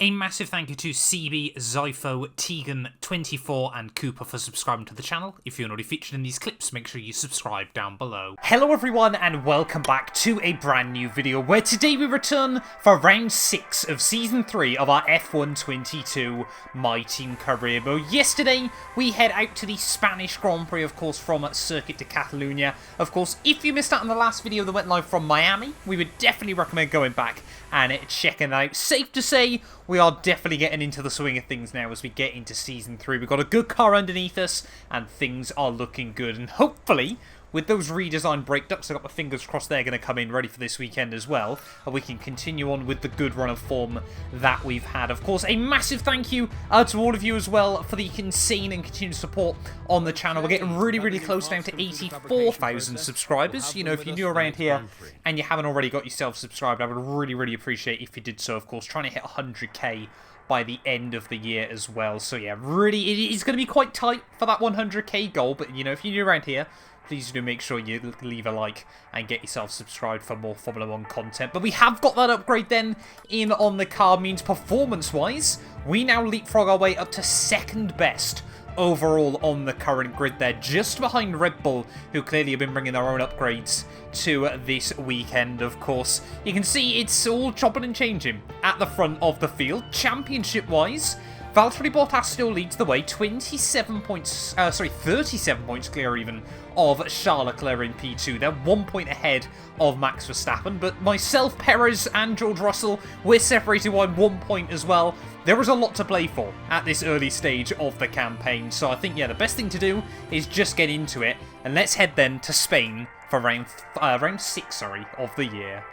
A massive thank you to CB, Zypho, Tegan24 and Cooper for subscribing to the channel. If you're not already featured in these clips, make sure you subscribe down below. Hello everyone and welcome back to a brand new video where today we return for round 6 of season 3 of our F1 22 My Team career mode. Yesterday we head out to the Spanish Grand Prix, of course, from Circuit de Catalunya. Of course, if you missed out on the last video that went live from Miami, we would definitely recommend going back and checking it out. Safe to say, we are definitely getting into the swing of things now as we get into Season 3. We've got a good car underneath us, and things are looking good. And hopefully, with those redesigned brake ducts, I've got my fingers crossed they're going to come in ready for this weekend as well, and we can continue on with the good run of form that we've had. Of course, a massive thank you to all of you as well for the insane and continued support on the channel. We're getting really close down to 84,000 subscribers. You know, if you're new around here and you haven't already got yourself subscribed, I would really appreciate if you did so. Of course, trying to hit 100k by the end of the year as well. So yeah, really, it is going to be quite tight for that 100k goal, but you know, if you're new around here, please do make sure you leave a like and get yourself subscribed for more Formula 1 content. But we have got that upgrade then in on the car, means performance-wise, we now leapfrog our way up to second best overall on the current grid there, just behind Red Bull, who clearly have been bringing their own upgrades to this weekend. Of course, you can see it's all chopping and changing at the front of the field. Championship-wise, Valtteri Bottas still leads the way, 37 points, 37 points clear even of Charles Leclerc in P2. They're 1 point ahead of Max Verstappen, but myself, Perez and George Russell, we're separated by 1 point as well. There is a lot to play for at this early stage of the campaign, so I think, yeah, the best thing to do is just get into it, and let's head then to Spain for round 6 of the year.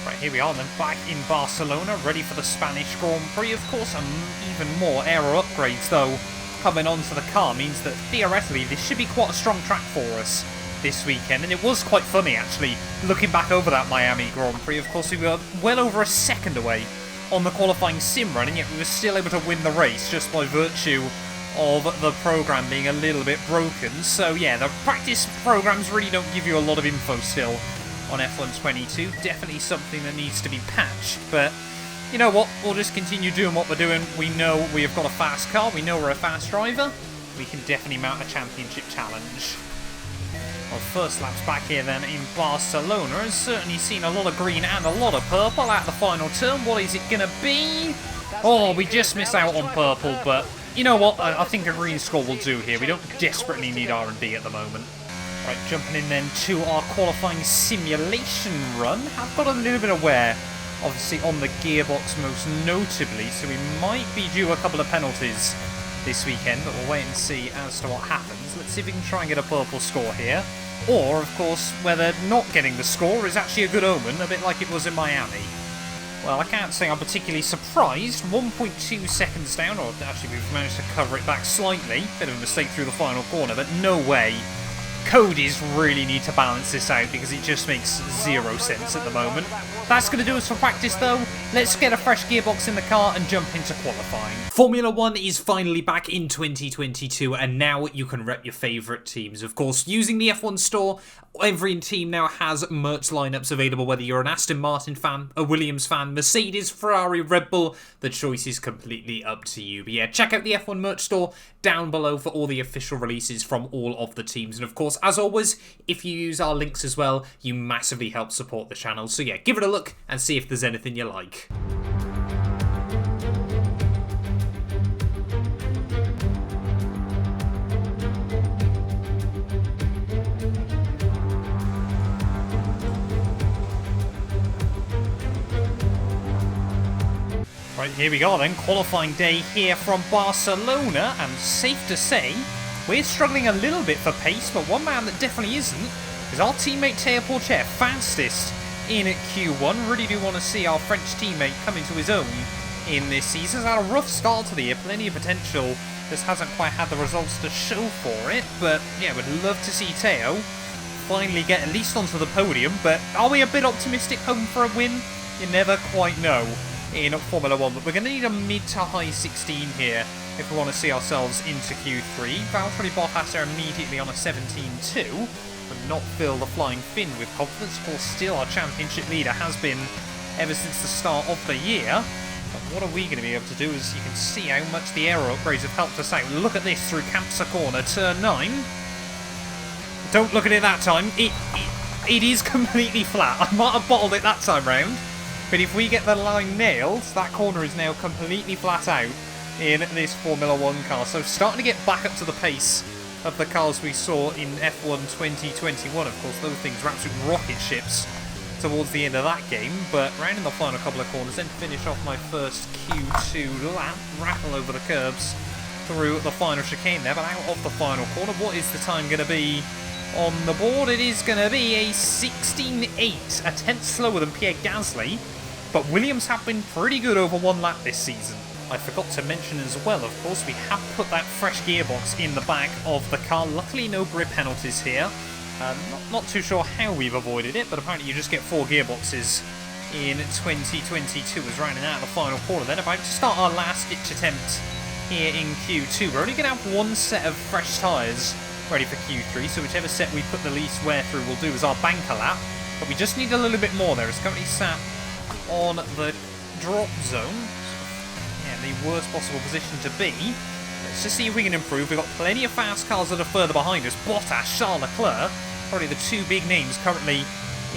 Right, here we are then, back in Barcelona, ready for the Spanish Grand Prix, of course, and even more aero upgrades, though, coming onto the car means that, theoretically, this should be quite a strong track for us this weekend, and it was quite funny, actually, looking back over that Miami Grand Prix. Of course, we were well over a second away on the qualifying sim run, and yet we were still able to win the race just by virtue of the program being a little bit broken. So, yeah, the practice programs really don't give you a lot of info still on F1 22, definitely something that needs to be patched, but you know what, we'll just continue doing what we're doing. We know we have got a fast car, we know we're a fast driver, we can definitely mount a championship challenge. Well, first lap's back here then in Barcelona, has certainly seen a lot of green and a lot of purple at the final turn. What is it going to be? Oh, we just missed out on purple, but you know what, I think a green score will do here. We don't desperately need R&D at the moment. Right, jumping in then to our qualifying simulation run. I've got a little bit of wear, obviously, on the gearbox most notably, so we might be due a couple of penalties this weekend, but we'll wait and see as to what happens. Let's see if we can try and get a purple score here. Or, of course, whether not getting the score is actually a good omen, a bit like it was in Miami. Well, I can't say I'm particularly surprised. 1.2 seconds down, or actually we've managed to cover it back slightly. Bit of a mistake through the final corner, but no way. Codies really need to balance this out because it just makes zero sense at the moment. That's going to do us for practice though. Let's get a fresh gearbox in the car and jump into qualifying. Formula 1 is finally back in 2022 and now you can rep your favourite teams. Of course, using the F1 store, every team now has merch lineups available, whether you're an Aston Martin fan, a Williams fan, Mercedes, Ferrari, Red Bull, the choice is completely up to you. But yeah, check out the F1 merch store down below for all the official releases from all of the teams. And of course, as always, if you use our links as well, you massively help support the channel. So yeah, give it a look and see if there's anything you like. Right, here we go then, qualifying day here from Barcelona, and safe to say, we're struggling a little bit for pace, but one man that definitely isn't is our teammate Théo Pourchaire, fastest in Q1. Really do want to see our French teammate come into his own in this season. He's had a rough start to the year, plenty of potential, just hasn't quite had the results to show for it, but yeah, we'd love to see Théo finally get at least onto the podium, but are we a bit optimistic home for a win? You never quite know in Formula 1, but we're going to need a mid to high 16 here if we want to see ourselves into Q3. Valtteri Bottas are immediately on a 17-2, but not fill the flying fin with confidence. Of course, still our championship leader has been ever since the start of the year. But what are we going to be able to do? As you can see how much the aero upgrades have helped us out. Look at this through Capure corner, turn 9. Don't look at it that time. It is completely flat. I might have bottled it that time round. But if we get the line nailed, that corner is now completely flat out in this Formula 1 car. So starting to get back up to the pace of the cars we saw in F1 2021. Of course, those things were absolute rocket ships towards the end of that game. But round in the final couple of corners, then finish off my first Q2 lap, rattle over the curbs through the final chicane there. But out of the final corner, what is the time going to be on the board? It is going to be a 16.8, a tenth slower than Pierre Gasly. But Williams have been pretty good over one lap this season. I forgot to mention as well, of course, we have put that fresh gearbox in the back of the car. Luckily, no grip penalties here. Not too sure how we've avoided it, but apparently you just get 4 gearboxes in 2022 as rounding out the final corner. Then about to start our last-ditch attempt here in Q2. We're only going to have one set of fresh tyres ready for Q3, so whichever set we put the least wear through will do as our banker lap. But we just need a little bit more there. It's currently sat on the drop zone. Yeah, the worst possible position to be. Let's just see if we can improve. We've got plenty of fast cars that are further behind us. Bottas, Charles Leclerc, probably the 2 big names currently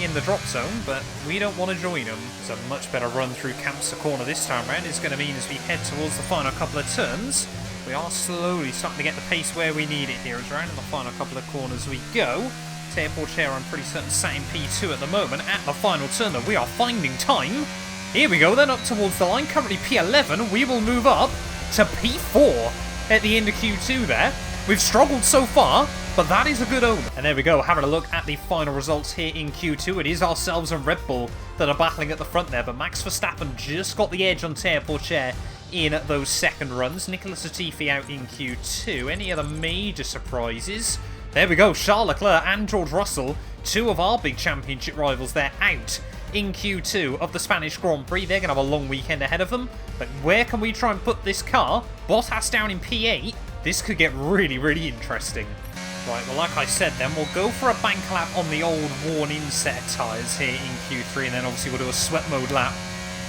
in the drop zone, but we don't want to join them. It's a much better run through Capure corner this time round. It's going to mean as we head towards the final couple of turns, we are slowly starting to get the pace where we need it here. As around in the final couple of corners we go. Chair, I'm pretty certain sat in P2 at the moment. At the final turn, though, we are finding time. Here we go, then up towards the line. Currently P11. We will move up to P4 at the end of Q2 there. We've struggled so far, but that is a good omen. And there we go, having a look at the final results here in Q2. It is ourselves and Red Bull that are battling at the front there, but Max Verstappen just got the edge on Chair in those second runs. Nicolas Latifi out in Q2. Any other major surprises? There we go, Charles Leclerc and George Russell, 2 of our big championship rivals, they're out in Q2 of the Spanish Grand Prix. They're going to have a long weekend ahead of them. But where can we try and put this car? Bottas down in P8. This could get really, really interesting. Right, well, like I said then, we'll go for a bank lap on the old worn-in set of tyres here in Q3, and then obviously we'll do a sweat mode lap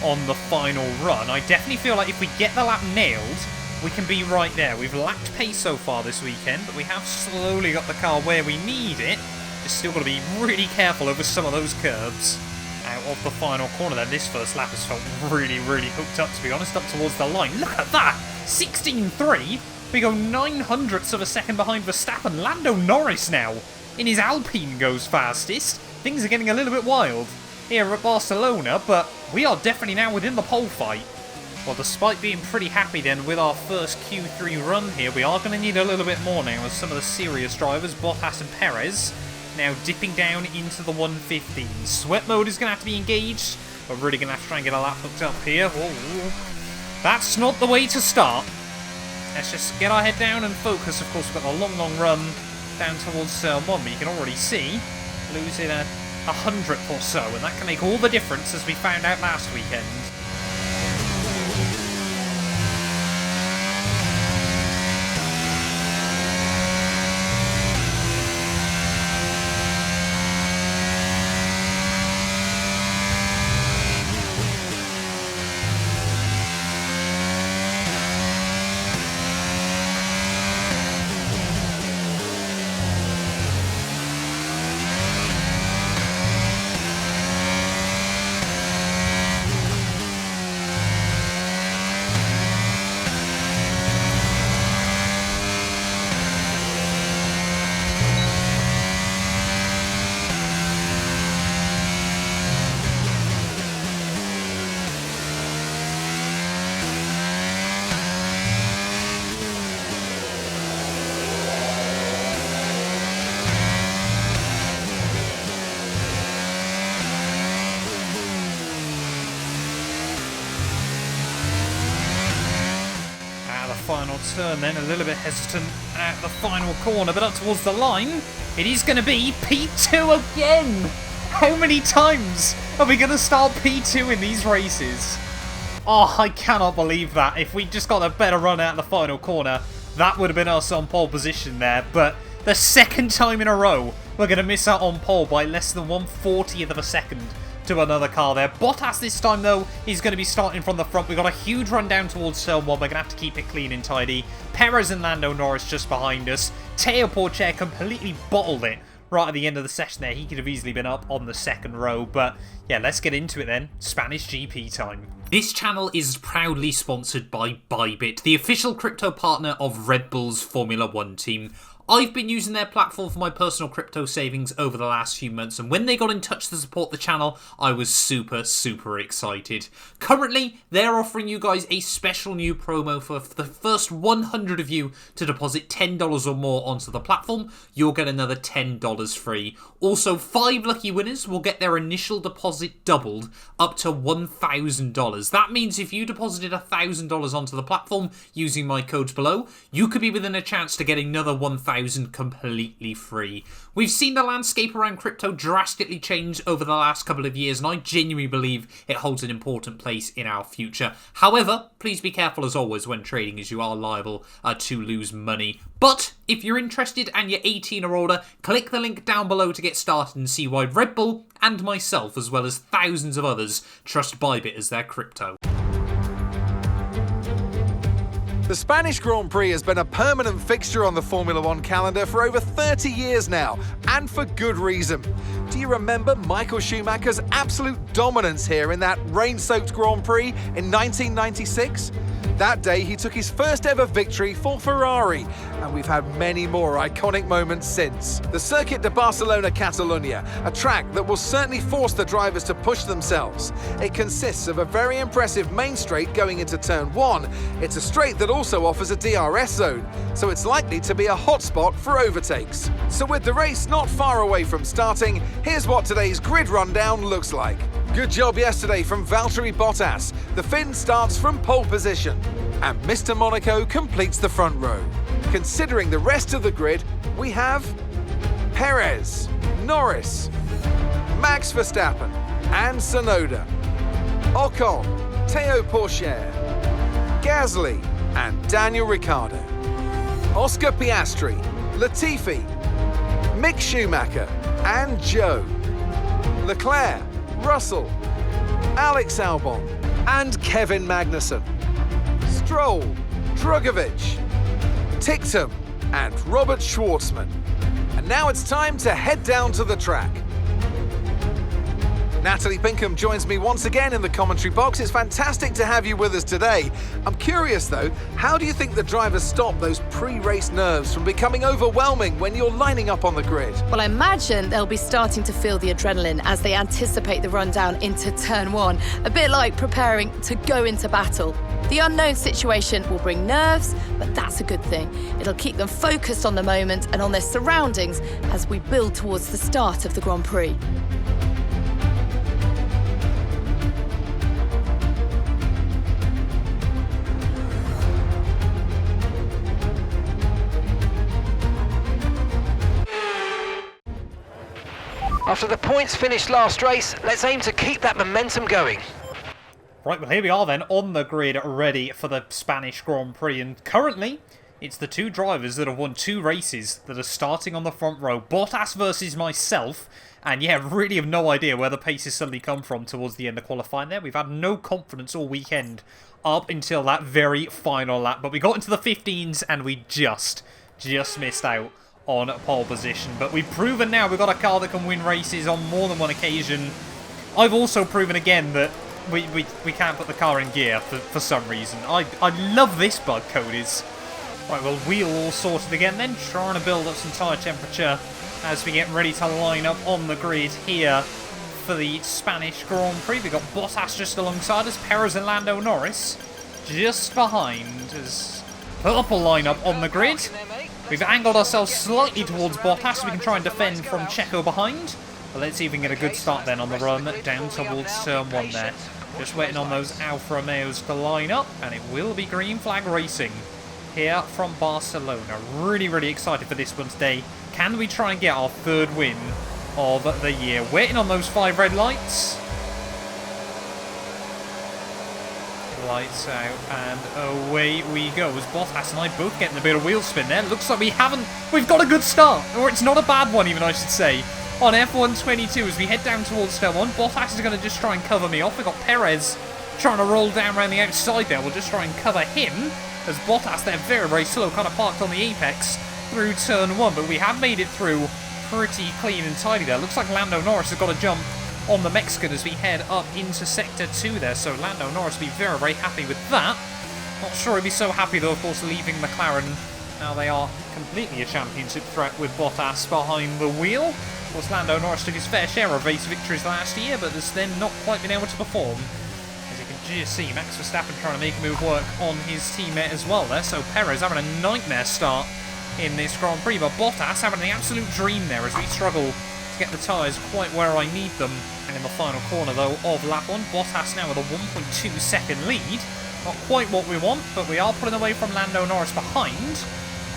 on the final run. I definitely feel like if we get the lap nailed, we can be right there. We've lacked pace so far this weekend, but we have slowly got the car where we need it. Just still got to be really careful over some of those curbs. Out of the final corner then, this first lap has felt really, really hooked up, to be honest, up towards the line. Look at that! 16.3! We go 900ths of a second behind Verstappen. Lando Norris now, in his Alpine, goes fastest. Things are getting a little bit wild here at Barcelona, but we are definitely now within the pole fight. Well, despite being pretty happy then with our first Q3 run here, we are going to need a little bit more now as some of the serious drivers, Bottas and Perez, now dipping down into the 115. Sweat mode is going to have to be engaged. We're really going to have to try and get a lap hooked up here. Whoa. That's not the way to start. Let's just get our head down and focus. Of course, we've got a long, long run down towards turn 1, but you can already see losing a 100th or so, and that can make all the difference, as we found out last weekend. Final turn then, a little bit hesitant at the final corner, but up towards the line, it is going to be P2 again! How many times are we going to start P2 in these races? Oh, I cannot believe that. If we just got a better run out the final corner, that would have been us on pole position there, but the second time in a row, we're going to miss out on pole by less than 1/40th of a second to another car there. Bottas this time, though, he's going to be starting from the front. We've got a huge run down towards turn 1. We're going to have to keep it clean and tidy. Perez and Lando Norris just behind us. Teo Porcher completely bottled it right at the end of the session there. He could have easily been up on the second row. But yeah, let's get into it then. Spanish GP time. This channel is proudly sponsored by Bybit, the official crypto partner of Red Bull's Formula 1 team. I've been using their platform for my personal crypto savings over the last few months, and when they got in touch to support the channel, I was super excited. Currently, they're offering you guys a special new promo for the first 100 of you to deposit $10 or more onto the platform. You'll get another $10 free. Also, 5 lucky winners will get their initial deposit doubled up to $1,000. That means if you deposited $1,000 onto the platform using my codes below, you could be within a chance to get another $1,000 completely free. We've seen the landscape around crypto drastically change over the last couple of years, and I genuinely believe it holds an important place in our future. However, please be careful as always when trading, as you are liable to lose money. But if you're interested and you're 18 or older, click the link down below to get started and see why Red Bull and myself, as well as thousands of others, trust Bybit as their crypto. The Spanish Grand Prix has been a permanent fixture on the Formula 1 calendar for over 30 years now, and for good reason. Do you remember Michael Schumacher's absolute dominance here in that rain-soaked Grand Prix in 1996? That day he took his first ever victory for Ferrari, and we've had many more iconic moments since. The Circuit de Barcelona-Catalunya, a track that will certainly force the drivers to push themselves. It consists of a very impressive main straight going into turn 1. It's a straight that also offers a DRS zone, so it's likely to be a hotspot for overtakes. So with the race not far away from starting, here's what today's grid rundown looks like. Good job yesterday from Valtteri Bottas. The Finn starts from pole position, and Mr. Monaco completes the front row. Considering the rest of the grid, we have Perez, Norris, Max Verstappen, and Tsunoda, Ocon, Teo Porcher, Gasly, and Daniel Ricciardo, Oscar Piastri, Latifi, Mick Schumacher, and Joe, Leclerc, Russell, Alex Albon, and Kevin Magnussen, Stroll, Drugovich, Ticktum, and Robert Schwartzman. And now it's time to head down to the track. Natalie Pinkham joins me once again in the commentary box. It's fantastic to have you with us today. I'm curious though, how do you think the drivers stop those pre-race nerves from becoming overwhelming when you're lining up on the grid? Well, I imagine they'll be starting to feel the adrenaline as they anticipate the rundown into turn 1, a bit like preparing to go into battle. The unknown situation will bring nerves, but that's a good thing. It'll keep them focused on the moment and on their surroundings as we build towards the start of the Grand Prix. After the points finished last race, let's aim to keep that momentum going. Right, well here we are then, on the grid, ready for the Spanish Grand Prix, and currently, it's the 2 drivers that have won 2 races that are starting on the front row. Bottas versus myself, and yeah, really have no idea where the paces suddenly come from towards the end of qualifying there. We've had no confidence all weekend up until that very final lap, but we got into the 15s and we just missed out on pole position. But we've proven now we've got a car that can win races on more than one occasion. I've also proven again that we can't put the car in gear for some reason. I love this bug code is. Right, well, wheel all sorted again then, trying to build up some tyre temperature as we get ready to line up on the grid here for the Spanish Grand Prix. We've got Bottas just alongside us, Perez and Lando Norris just behind as purple line up on the grid. We've angled ourselves slightly towards Bottas so we can try and defend from Checo behind. But let's see if we can get a good start then on the run down towards turn 1 there. Just waiting on those Alfa Romeos to line up, and it will be green flag racing here from Barcelona. Really excited for this one today. Can we try and get our 3rd win of the year? Waiting on those 5 red lights. Lights out, and away we go. As Bottas and I both getting a bit of wheel spin there. Looks like we've got a good start, or it's not a bad one even, I should say. on F122 as we head down towards turn 1. Bottas is going to just try and cover me off. We've got Perez trying to roll down around the outside there. We'll just try and cover him as Bottas, they're very, very slow, kind of parked on the apex through turn 1. But we have made it through pretty clean and tidy there. Looks like Lando Norris has got a jump on the Mexican as we head up into Sector 2 there. So Lando Norris will be very, very happy with that. Not sure he'd be so happy though, of course, leaving McLaren. Now they are completely a championship threat with Bottas behind the wheel. Of course, Lando Norris took his fair share of race victories last year, but has then not quite been able to perform. As you can just see, Max Verstappen trying to make a move work on his teammate as well there. So Perez having a nightmare start in this Grand Prix, but Bottas having the absolute dream there as we struggle to get the tyres quite where I need them. And in the final corner though of lap 1, Bottas now with a 1.2 second lead. Not quite what we want, but we are pulling away from Lando Norris behind.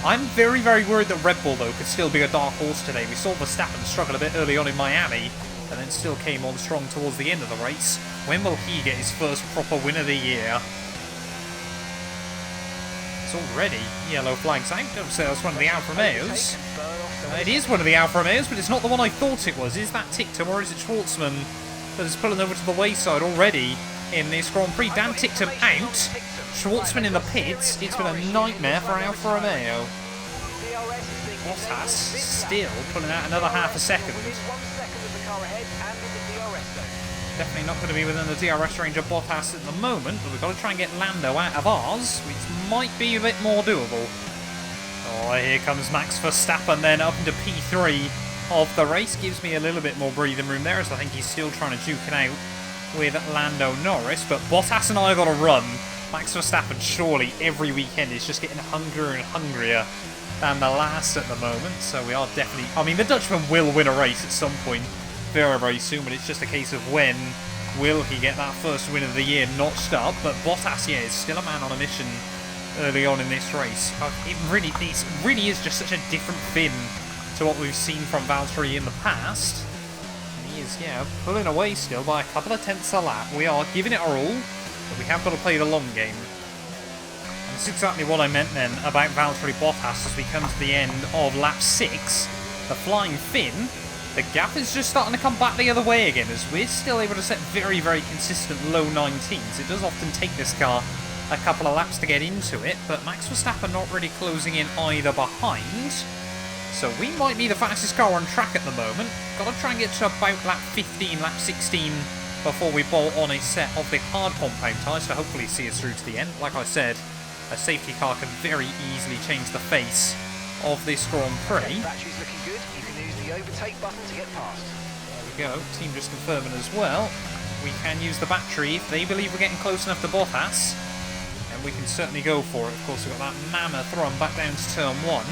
I'm very, very worried that Red Bull, though, could still be a dark horse today. We saw Verstappen struggle a bit early on in Miami, and then still came on strong towards the end of the race. When will he get his first proper win of the year? It's already yellow flags out. Don't say that's one of the Alfa Romeos. It is one of the Alfa Romeos, but it's not the one I thought it was. Is that Ticktum, or is it Schwartzman that is pulling over to the wayside already in this Grand Prix? Dan Ticktum out. Schwartzman in the pits. It's been a nightmare for Alfa Romeo. Bottas still pulling out another half a second. Definitely not going to be within the DRS range of Bottas at the moment, but we've got to try and get Lando out of ours, which might be a bit more doable. Oh, here comes Max Verstappen then up into P3 of the race. Gives me a little bit more breathing room there, as I think he's still trying to duke it out with Lando Norris. But Bottas and I have got to run. Max Verstappen surely every weekend is just getting hungrier and hungrier than the last at the moment. So we are definitely... I mean, the Dutchman will win a race at some point very, very soon, but it's just a case of when will he get that first win of the year notched up. But Bottas, yeah, is still a man on a mission early on in this race. It really is just such a different Finn to what we've seen from Valtteri in the past. And he is, yeah, pulling away still by a couple of tenths a lap. We are giving it our all, but we have got to play the long game. And that's exactly what I meant then about Valtteri Bottas as we come to the end of lap 6. The flying Finn, the gap is just starting to come back the other way again as we're still able to set very, very consistent low 19s. It does often take this car a couple of laps to get into it, but Max Verstappen not really closing in either behind. So we might be the fastest car on track at the moment. Got to try and get to about lap 15, lap 16 before we bolt on a set of the hard compound tyres to hopefully see us through to the end. Like I said, a safety car can very easily change the face of this Grand Prix. Battery's looking good. You can use the overtake button to get past. There we go. Team just confirming as well. We can use the battery if they believe we're getting close enough to Bottas. And we can certainly go for it. Of course, we've got that mammoth run back down to turn 1.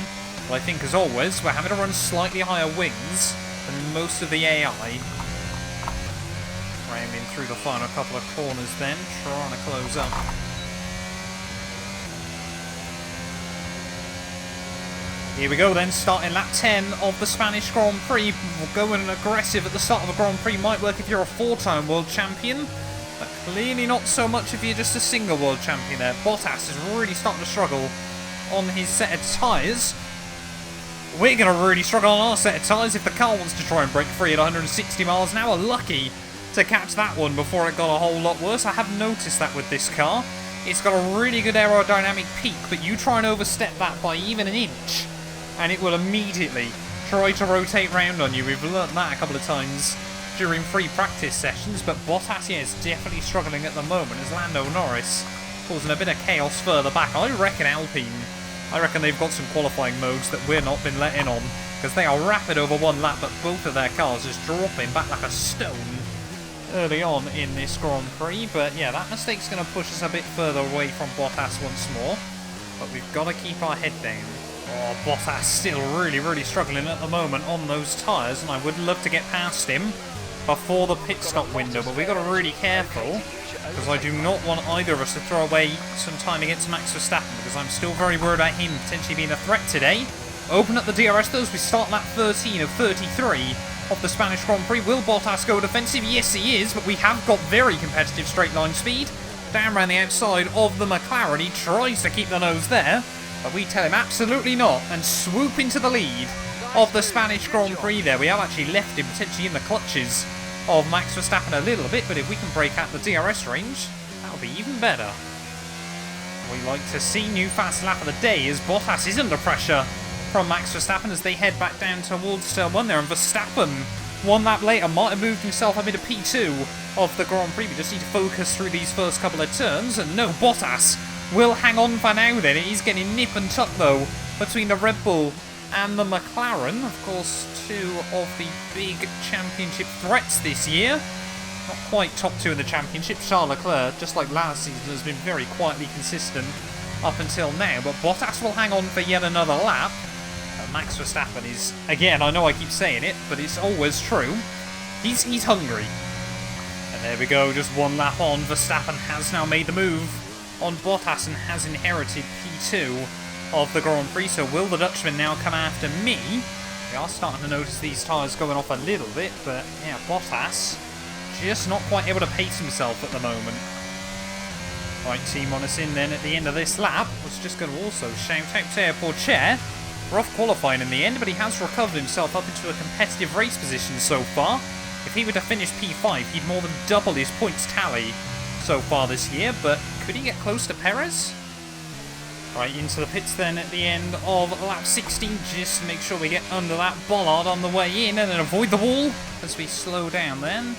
But I think, as always, we're having to run slightly higher wings than most of the AI. Ramming through the final couple of corners then, trying to close up. Here we go then, starting lap 10 of the Spanish Grand Prix. Going aggressive at the start of a Grand Prix might work if you're a 4-time world champion, but clearly not so much if you're just a single world champion there. Bottas is really starting to struggle on his set of tyres. We're going to really struggle on our set of tyres if the car wants to try and break free at 160 miles an hour. Lucky to catch that one before it got a whole lot worse. I have noticed that with this car. It's got a really good aerodynamic peak, but you try and overstep that by even an inch, and it will immediately try to rotate round on you. We've learnt that a couple of times during free practice sessions, but Bottas, yeah, is definitely struggling at the moment as Lando Norris causing a bit of chaos further back. I reckon they've got some qualifying modes that we're not been let in on, because they are rapid over one lap, but both of their cars just dropping back like a stone early on in this Grand Prix. But yeah, that mistake's going to push us a bit further away from Bottas once more, but we've got to keep our head down. Oh, Bottas still really, really struggling at the moment on those tyres, and I would love to get past him before the pit stop window, but we've got to be really careful, because I do not want either of us to throw away some time against Max Verstappen, because I'm still very worried about him potentially being a threat today. Open up the DRS though as we start lap 13 of 33 of the Spanish Grand Prix. Will Bottas go defensive? Yes, he is, but we have got very competitive straight line speed. Down around the outside of the McLaren, he tries to keep the nose there, but we tell him absolutely not and swoop into the lead of the Spanish Grand Prix there. We have actually left him potentially in the clutches of Max Verstappen a little bit, but if we can break out the DRS range, that'll be even better. We like to see new fast lap of the day as Bottas is under pressure from Max Verstappen as they head back down towards turn 1 there, and Verstappen, 1 lap later, might have moved himself up into P2 of the Grand Prix. We just need to focus through these first couple of turns, and no, Bottas will hang on for now then. He's getting nip and tuck though between the Red Bull and the McLaren. Of course, 2 of the big championship threats this year. Not quite top 2 in the championship. Charles Leclerc, just like last season, has been very quietly consistent up until now, but Bottas will hang on for yet another lap. Max Verstappen is, again, I know I keep saying it, but it's always true, he's hungry. And there we go, just 1 lap on. Verstappen has now made the move on Bottas and has inherited P2 of the Grand Prix. So will the Dutchman now come after me? We are starting to notice these tyres going off a little bit, but yeah, Bottas just not quite able to pace himself at the moment. Right, team on us in then at the end of this lap. I was just going to also shout out to Capure. Rough qualifying in the end, but he has recovered himself up into a competitive race position so far. If he were to finish P5, he'd more than double his points tally so far this year, but could he get close to Perez? Right, into the pits then at the end of lap 16, just to make sure we get under that bollard on the way in and then avoid the wall as we slow down then.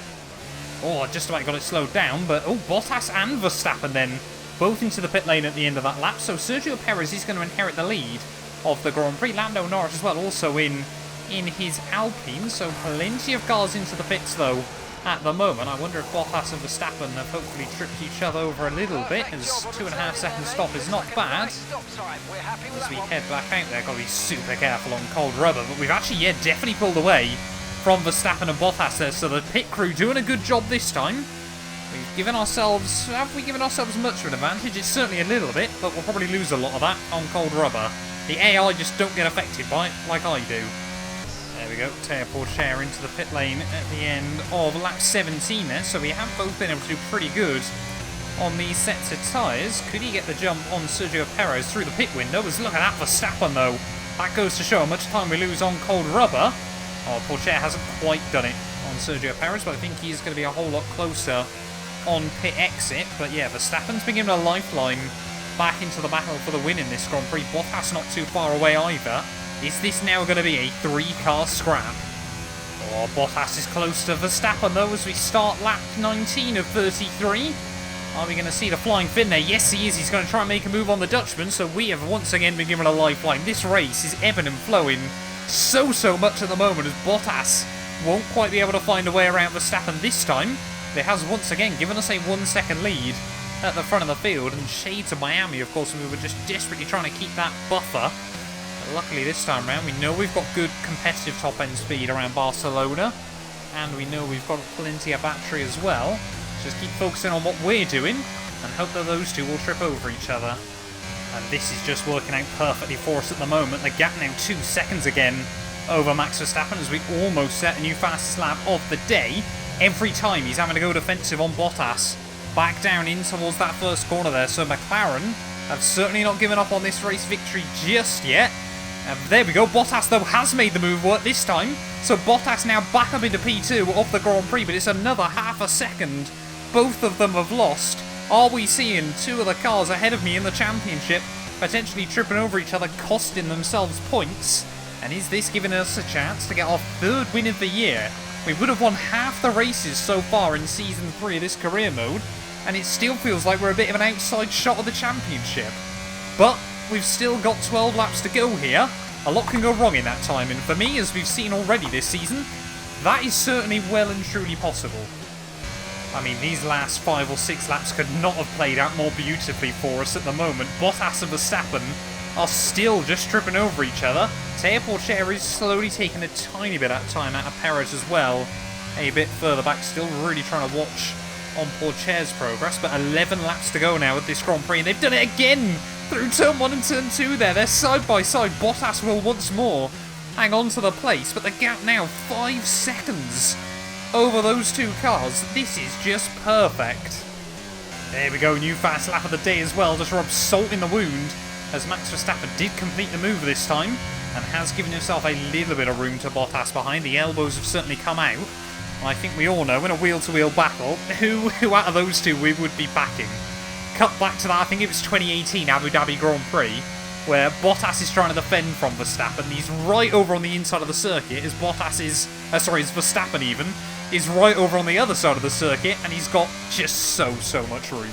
Oh, just about got it slowed down, but oh, Bottas and Verstappen then both into the pit lane at the end of that lap, so Sergio Perez is going to inherit the lead of the Grand Prix. Lando Norris as well, also in his Alpine, so plenty of cars into the pits though at the moment. I wonder if Bottas and Verstappen have hopefully tripped each other over a little bit, as 2.5 second stop is not bad. As we head back out there, got to be super careful on cold rubber, but we've actually, yeah, definitely pulled away from Verstappen and Bottas there, so the pit crew doing a good job this time. We've given ourselves, have we given ourselves much of an advantage? It's certainly a little bit, but we'll probably lose a lot of that on cold rubber. The AI just don't get affected by it like I do. There we go, Capure into the pit lane at the end of lap 17 there, so we have both been able to do pretty good on these sets of tyres. Could he get the jump on Sergio Perez through the pit window? As look at that Verstappen though. That goes to show how much time we lose on cold rubber. Oh, Capure hasn't quite done it on Sergio Perez, but I think he's going to be a whole lot closer on pit exit. But yeah, Verstappen's been given a lifeline back into the battle for the win in this Grand Prix. Bottas not too far away either. Is this now going to be a 3-car scrap? Oh, Bottas is close to Verstappen though as we start lap 19 of 33. Are we going to see the flying fin there? Yes, he is. He's going to try and make a move on the Dutchman, so we have once again been given a lifeline. This race is ebbing and flowing so much at the moment as Bottas won't quite be able to find a way around Verstappen this time. It has once again given us a 1 second lead at the front of the field, and shades of Miami, of course, we were just desperately trying to keep that buffer. But luckily this time around, we know we've got good competitive top-end speed around Barcelona, and we know we've got plenty of battery as well. Just keep focusing on what we're doing, and hope that those two will trip over each other. And this is just working out perfectly for us at the moment. The gap now 2 seconds again over Max Verstappen as we almost set a new fastest lap of the day. Every time he's having to go defensive on Bottas. Back down in towards that first corner there. So McLaren have certainly not given up on this race victory just yet. There we go. Bottas, though, has made the move work this time. So Bottas now back up into P2 of the Grand Prix, but it's another half a second. Both of them have lost. Are we seeing 2 of the cars ahead of me in the championship potentially tripping over each other, costing themselves points? And is this giving us a chance to get our 3rd win of the year? We would have won half the races so far in Season 3 of this career mode, and it still feels like we're a bit of an outside shot of the championship. But we've still got 12 laps to go here. A lot can go wrong in that time, and for me, as we've seen already this season, that is certainly well and truly possible. I mean, these last 5 or 6 laps could not have played out more beautifully for us at the moment. Bottas and Verstappen are still just tripping over each other. Capure is slowly taking a tiny bit of time out of Perez as well. A bit further back, still really trying to watch on Pourchaire's progress, but 11 laps to go now with this Grand Prix, and they've done it again through turn 1 and turn 2 there. They're side by side. Bottas will once more hang on to the place, but the gap now 5 seconds over those 2 cars. This is just perfect. There we go, new fast lap of the day as well, just rub salt in the wound as Max Verstappen did complete the move this time. and has given himself a little bit of room to Bottas behind. The elbows have certainly come out. And I think we all know in a wheel-to-wheel battle who out of those two we would be backing. Cut back to that, I think it was 2018 Abu Dhabi Grand Prix, where Bottas is trying to defend from Verstappen. He's right over on the inside of the circuit, as Verstappen even, is right over on the other side of the circuit, and he's got just so much room.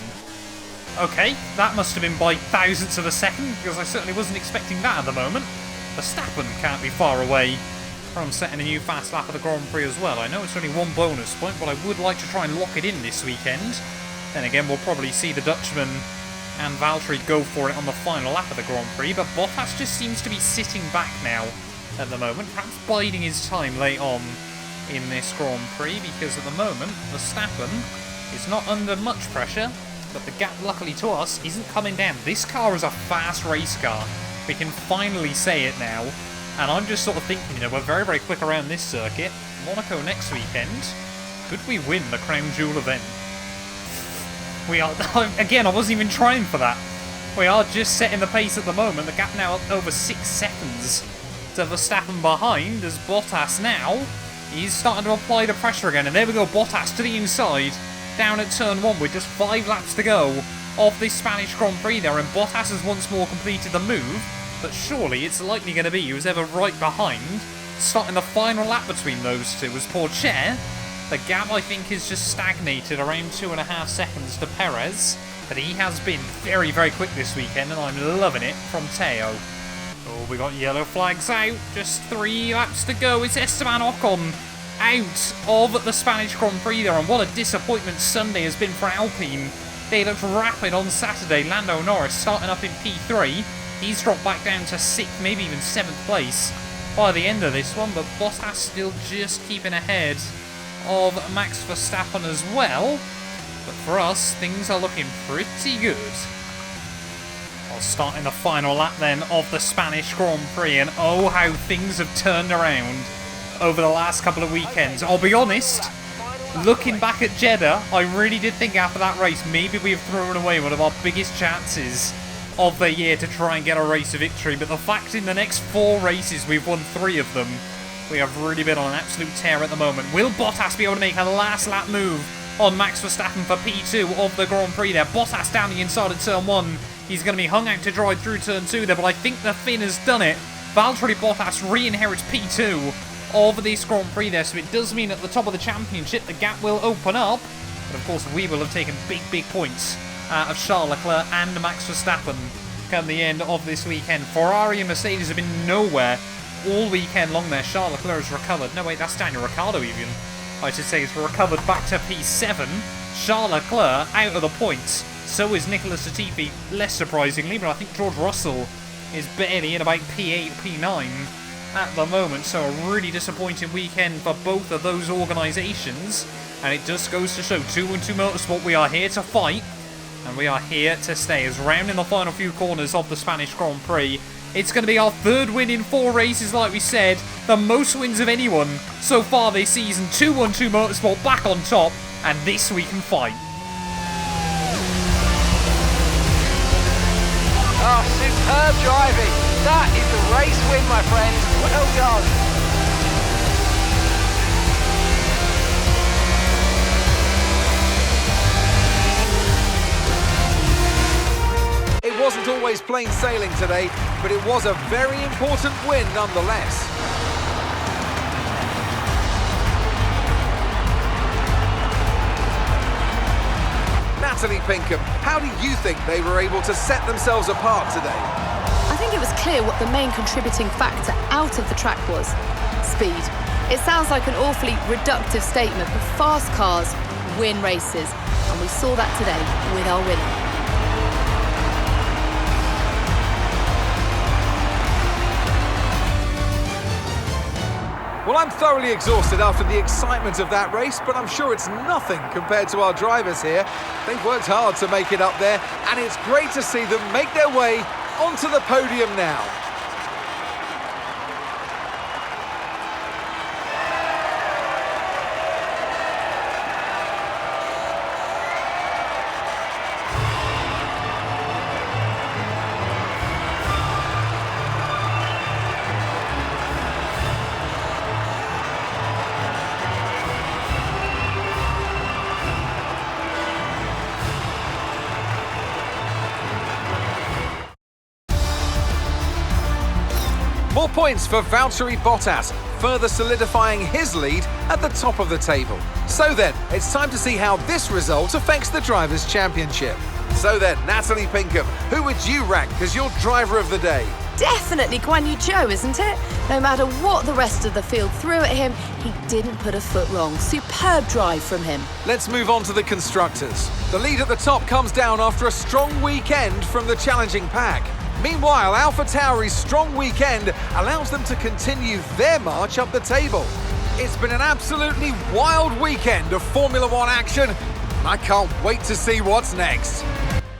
Okay, that must have been by thousandths of a second, because I certainly wasn't expecting that at the moment. Verstappen can't be far away from setting a new fast lap of the Grand Prix as well. I know it's only one bonus point, but I would like to try and lock it in this weekend. Then again, we'll probably see the Dutchman and Valtteri go for it on the final lap of the Grand Prix, but Bottas just seems to be sitting back now at the moment, perhaps biding his time late on in this Grand Prix, because at the moment, Verstappen is not under much pressure, but the gap, luckily to us, isn't coming down. This car is a fast race car. We can finally say it now, and I'm just sort of thinking, you know, we're very quick around this circuit. Monaco next weekend. Could we win the Crown Jewel event? We are, again, I wasn't even trying for that. We are just setting the pace at the moment. The gap now up over 6 seconds to Verstappen behind, as Bottas now, he's starting to apply the pressure again. And there we go, Bottas to the inside, down at turn 1 with just 5 laps to go of this Spanish Grand Prix there. And Bottas has once more completed the move, but surely it's likely going to be who's ever right behind, starting the final lap between those two, as Pourchaire, the gap, I think, is just stagnated around 2.5 seconds to Perez, but he has been very quick this weekend, and I'm loving it from Teo. Oh, we got yellow flags out, just 3 laps to go. It's Esteban Ocon out of the Spanish Grand Prix there, and what a disappointment Sunday has been for Alpine. They looked rapid on Saturday. Lando Norris starting up in P3. He's dropped back down to 6th, maybe even 7th place by the end of this one, but Bottas still just keeping ahead of Max Verstappen as well. But for us, things are looking pretty good. Well, starting the final lap then of the Spanish Grand Prix, and oh how things have turned around over the last couple of weekends. I'll be honest, looking back at Jeddah, I really did think after that race maybe we've thrown away one of our biggest chances of the year to try and get a race of victory, but the fact in the next 4 races we've won 3 of them, we have really been on an absolute tear at the moment. Will Bottas be able to make a last lap move on Max Verstappen for P2 of the Grand Prix there? Bottas down the inside of turn 1. He's going to be hung out to dry through turn 2 there, but I think the Finn has done it. Valtteri Bottas re-inherits P2 of this Grand Prix there, so it does mean at the top of the championship the gap will open up, but of course we will have taken big points out of Charles Leclerc and Max Verstappen come the end of this weekend. Ferrari and Mercedes have been nowhere all weekend long there. Charles Leclerc has recovered. No, wait, that's Daniel Ricciardo even. I should say he's recovered back to P7. Charles Leclerc out of the points. So is Nicholas Latifi, less surprisingly, but I think George Russell is barely in about P8, P9 at the moment. So a really disappointing weekend for both of those organisations. And it just goes to show 2-2 Motorsport, we are here to fight. And we are here to stay, as round in the final few corners of the Spanish Grand Prix. It's going to be our 3rd win in 4 races, like we said. The most wins of anyone so far this season. 2-1-2 Motorsport back on top, and this we can fight. Oh, superb driving. That is the race win, my friend. Well done. It wasn't always plain sailing today, but it was a very important win nonetheless. Natalie Pinkham, how do you think they were able to set themselves apart today? I think it was clear what the main contributing factor out of the track was: speed. It sounds like an awfully reductive statement, but fast cars win races, and we saw that today with our winner. Well, I'm thoroughly exhausted after the excitement of that race, but I'm sure it's nothing compared to our drivers here. They've worked hard to make it up there, and it's great to see them make their way onto the podium now. More points for Valtteri Bottas, further solidifying his lead at the top of the table. So then, it's time to see how this result affects the Drivers' Championship. So then, Natalie Pinkham, who would you rank as your driver of the day? Definitely Guan Yu Zhou, isn't it? No matter what the rest of the field threw at him, he didn't put a foot wrong. Superb drive from him. Let's move on to the constructors. The lead at the top comes down after a strong weekend from the challenging pack. Meanwhile, AlphaTauri's strong weekend allows them to continue their march up the table. It's been an absolutely wild weekend of Formula One action. I can't wait to see what's next.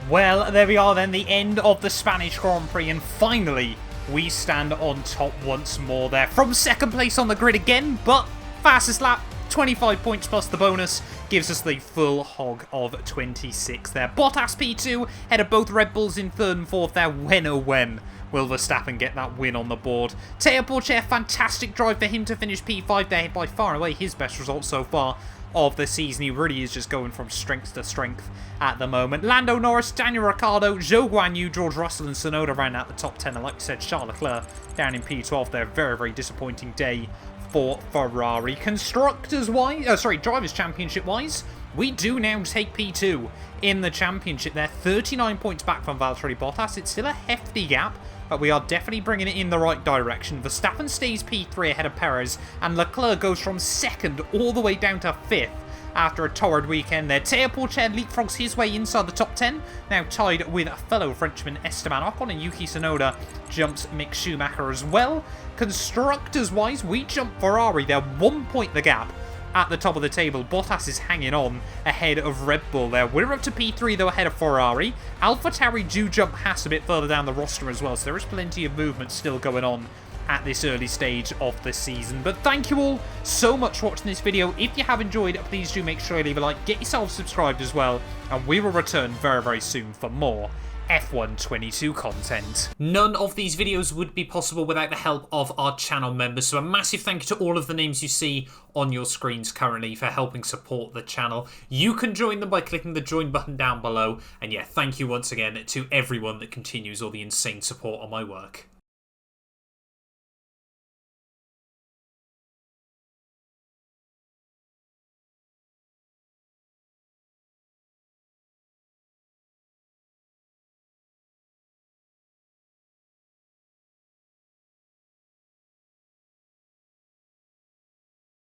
Well, there we are then, the end of the Spanish Grand Prix, and finally we stand on top once more there. From second place on the grid again, but fastest lap, 25 points plus the bonus, gives us the full hog of 26 there. Bottas P2, ahead of both Red Bulls in third and fourth there. When oh when will Verstappen get that win on the board? Teo Porcher, fantastic drive for him to finish P5 there, by far and away his best result so far of the season. He really is just going from strength to strength at the moment. Lando Norris, Daniel Ricciardo, Zhou Guanyu, George Russell and Tsunoda round out the top 10. And like I said, Charles Leclerc down in P12 there. Very, very disappointing day for Ferrari. Drivers' Championship-wise, we do now take P2 in the championship there. 39 points back from Valtteri Bottas. It's still a hefty gap, but we are definitely bringing it in the right direction. Verstappen stays P3 ahead of Perez, and Leclerc goes from second all the way down to fifth after a torrid weekend there. Teo Porcher leapfrogs his way inside the top 10, now tied with fellow Frenchman Esteban Ocon, and Yuki Tsunoda jumps Mick Schumacher as well. Constructors-wise, we jump Ferrari. They're 1 point the gap at the top of the table. Bottas is hanging on ahead of Red Bull there. We're up to P3 though, ahead of Ferrari. AlphaTauri do jump Haas a bit further down the roster as well, so there is plenty of movement still going on at this early stage of the season. But thank you all so much for watching this video. If you have enjoyed it, please do make sure you leave a like, get yourself subscribed as well, and we will return very, very soon for more F1 22 content. None of these videos would be possible without the help of our channel members, so a massive thank you to all of the names you see on your screens currently for helping support the channel. You can join them by clicking the join button down below, and yeah, thank you once again to everyone that continues all the insane support on my work.